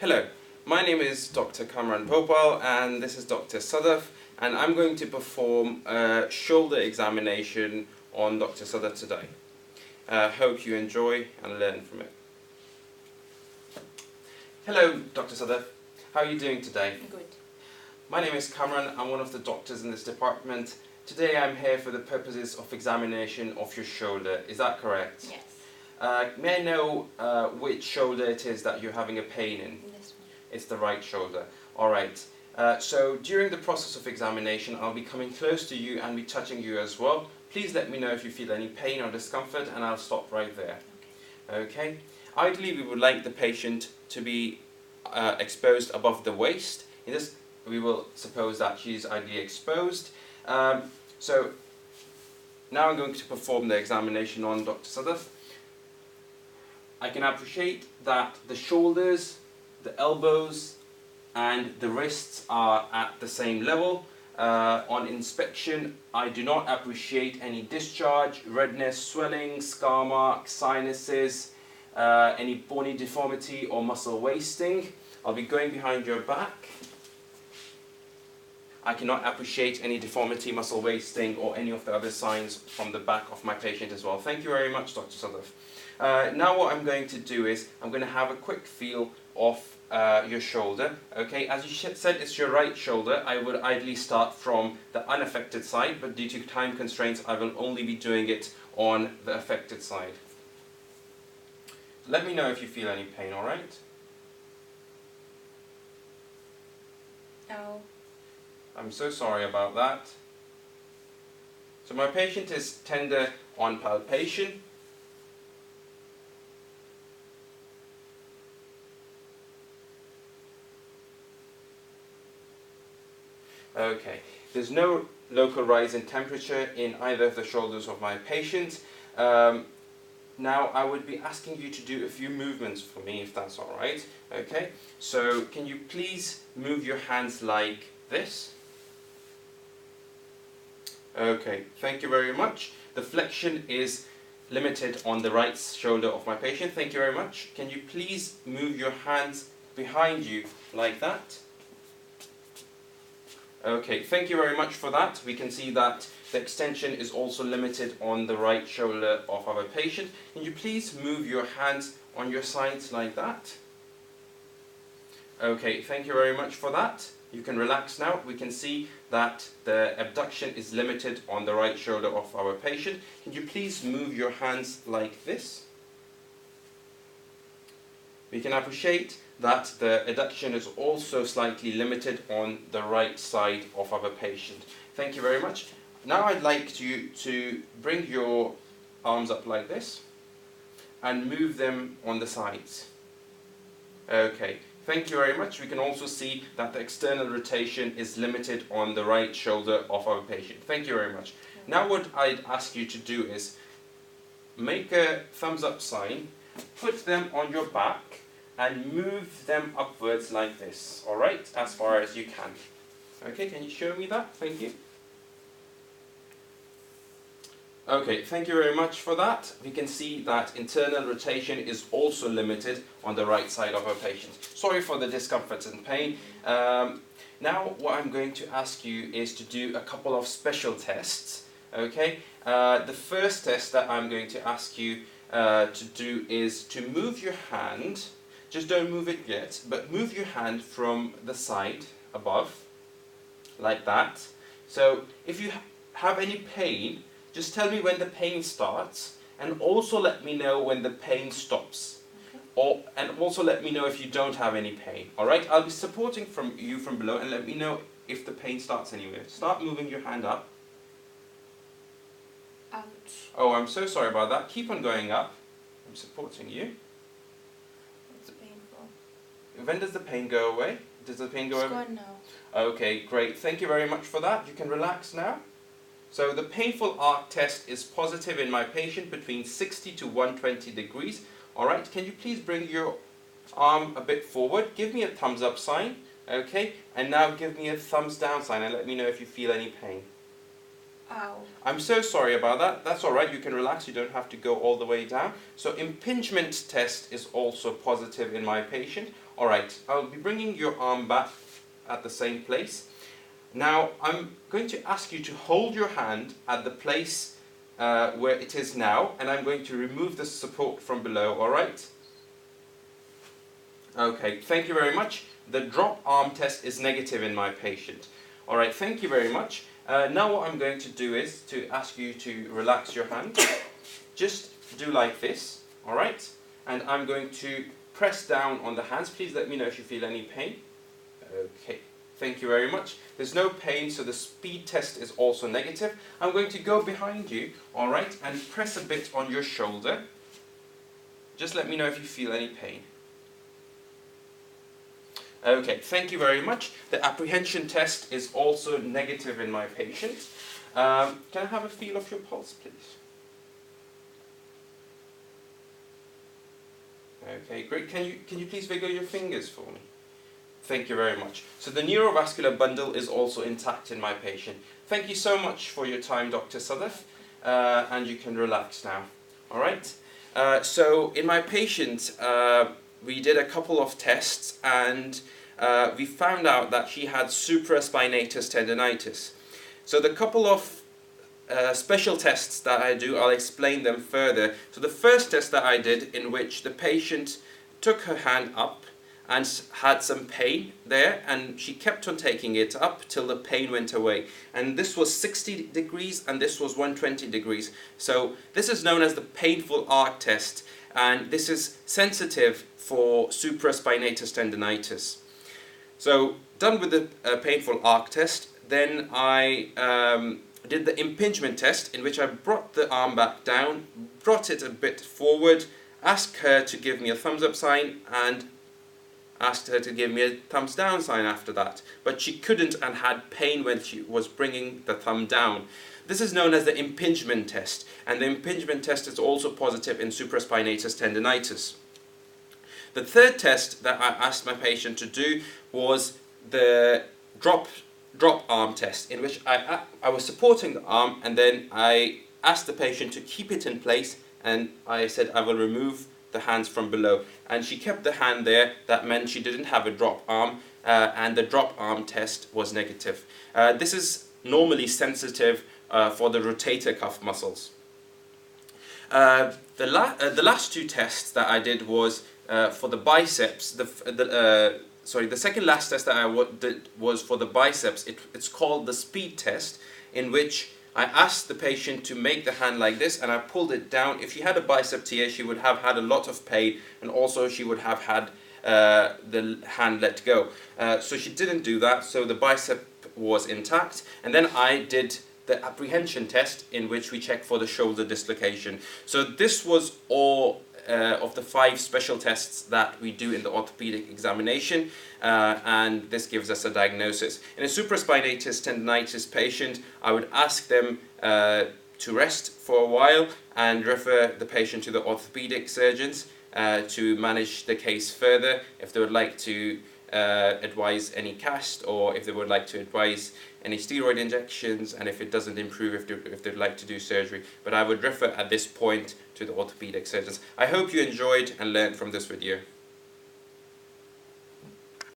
Hello, my name is Dr. Kamran Bhopal and this is Dr. Sadaf, and I'm going to perform a shoulder examination on Dr. Sadaf today. Hope you enjoy and learn from it. Hello, Dr. Sadaf. How are you doing today? Good. My name is Kamran. I'm one of the doctors in this department. Today I'm here for the purposes of examination of your shoulder. Is that correct? Yes. May I know which shoulder it is that you're having a pain in? This one. It's the right shoulder. Alright. So during the process of examination, I'll be coming close to you and be touching you as well. Please let me know if you feel any pain or discomfort and I'll stop right there. Okay? Ideally, we would like the patient to be exposed above the waist. In this, we will suppose that she's ideally exposed. So now I'm going to perform the examination on Dr. Sadaf. I can appreciate that the shoulders, the elbows and the wrists are at the same level. On inspection, I do not appreciate any discharge, redness, swelling, scar marks, sinuses, any bony deformity or muscle wasting. I'll be going behind your back. I cannot appreciate any deformity, muscle wasting or any of the other signs from the back of my patient as well. Thank you very much, Dr. Sadaf. Now what I'm going to do is I'm going to have a quick feel of your shoulder. Okay, as you said, it's your right shoulder. I would ideally start from the unaffected side, but due to time constraints, I will only be doing it on the affected side. Let me know if you feel any pain, alright? No. I'm so sorry about that. So my patient is tender on palpation. Okay, there's no local rise in temperature in either of the shoulders of my patient. Now I would be asking you to do a few movements for me if that's alright. Okay, so can you please move your hands like this? Okay, thank you very much. The flexion is limited on the right shoulder of my patient. Thank you very much. Can you please move your hands behind you like that? Okay, thank you very much for that. We can see that the extension is also limited on the right shoulder of our patient. Can you please move your hands on your sides like that? Okay, thank you very much for that. You can relax now. We can see that the abduction is limited on the right shoulder of our patient. Can you please move your hands like this? We can appreciate that the adduction is also slightly limited on the right side of our patient. Thank you very much. Now I'd like you to bring your arms up like this and move them on the sides. Okay. Thank you very much. We can also see that the external rotation is limited on the right shoulder of our patient. Thank you very much. Now what I'd ask you to do is make a thumbs up sign, put them on your back and move them upwards like this. Alright, as far as you can. Okay, can you show me that? Thank you. Okay, thank you very much for that. We can see that internal rotation is also limited on the right side of our patient. Sorry for the discomfort and pain. Now what I'm going to ask you is to do a couple of special tests. Okay, the first test that I'm going to ask you to do is to move your hand. Just don't move it yet, but move your hand from the side above, like that. So if you have any pain, just tell me when the pain starts and also let me know when the pain stops. Okay. And also let me know if you don't have any pain. Alright, I'll be supporting you from below and let me know if the pain starts anywhere. Start moving your hand up. Ouch. Oh, I'm so sorry about that. Keep on going up. I'm supporting you. It's painful. When does the pain go away? Does the pain go away? It's gone now. Okay, great. Thank you very much for that. You can relax now. So the painful arc test is positive in my patient between 60 to 120 degrees. Alright, can you please bring your arm a bit forward? Give me a thumbs up sign. Okay, and now give me a thumbs down sign and let me know if you feel any pain. Ow. I'm so sorry about that. That's all right. You can relax. You don't have to go all the way down. So impingement test is also positive in my patient. All right. I'll be bringing your arm back at the same place. Now, I'm going to ask you to hold your hand at the place where it is now, and I'm going to remove the support from below, all right? Okay, thank you very much. The drop arm test is negative in my patient. All right, thank you very much. Now what I'm going to do is to ask you to relax your hand. Just do like this, all right? And I'm going to press down on the hands. Please let me know if you feel any pain. Okay. Thank you very much. There's no pain, so the speed test is also negative. I'm going to go behind you, all right, and press a bit on your shoulder. Just let me know if you feel any pain. Okay, thank you very much. The apprehension test is also negative in my patient. Can I have a feel of your pulse, please? Okay, great. Can you please wiggle your fingers for me? Thank you very much. So the neurovascular bundle is also intact in my patient. Thank you so much for your time, Dr. Sadaf, and you can relax now. All right? So in my patient, we did a couple of tests, and we found out that she had supraspinatus tendinitis. So the couple of special tests that I do, I'll explain them further. So the first test that I did, in which the patient took her hand up and had some pain there, and she kept on taking it up till the pain went away. And this was 60 degrees and this was 120 degrees. So this is known as the painful arc test, and this is sensitive for supraspinatus tendinitis. So done with the painful arc test, then I did the impingement test, in which I brought the arm back down, brought it a bit forward, asked her to give me a thumbs up sign, and asked her to give me a thumbs down sign after that. But she couldn't and had pain when she was bringing the thumb down. This is known as the impingement test, and the impingement test is also positive in supraspinatus tendinitis. The third test that I asked my patient to do was the drop arm test, in which I was supporting the arm, and then I asked the patient to keep it in place, and I said I will remove the hands from below, and she kept the hand there. That meant she didn't have a drop arm, and the drop arm test was negative. This is normally sensitive for the rotator cuff muscles. The last two tests that I did was for the biceps. The second last test that I did was for the biceps. It's called the speed test, in which I asked the patient to make the hand like this, and I pulled it down. If she had a bicep tear, she would have had a lot of pain, and also she would have had the hand let go. So she didn't do that, so the bicep was intact. And then I did the apprehension test, in which we check for the shoulder dislocation. So this was all of the 5 special tests that we do in the orthopedic examination, and this gives us a diagnosis. In a supraspinatus tendinitis patient, I would ask them to rest for a while and refer the patient to the orthopedic surgeons to manage the case further, if they would like to advise any cast, or if they would like to advise any steroid injections, and if it doesn't improve, if they'd like to do surgery. But I would refer at this point to the orthopedic surgeons. I hope you enjoyed and learned from this video.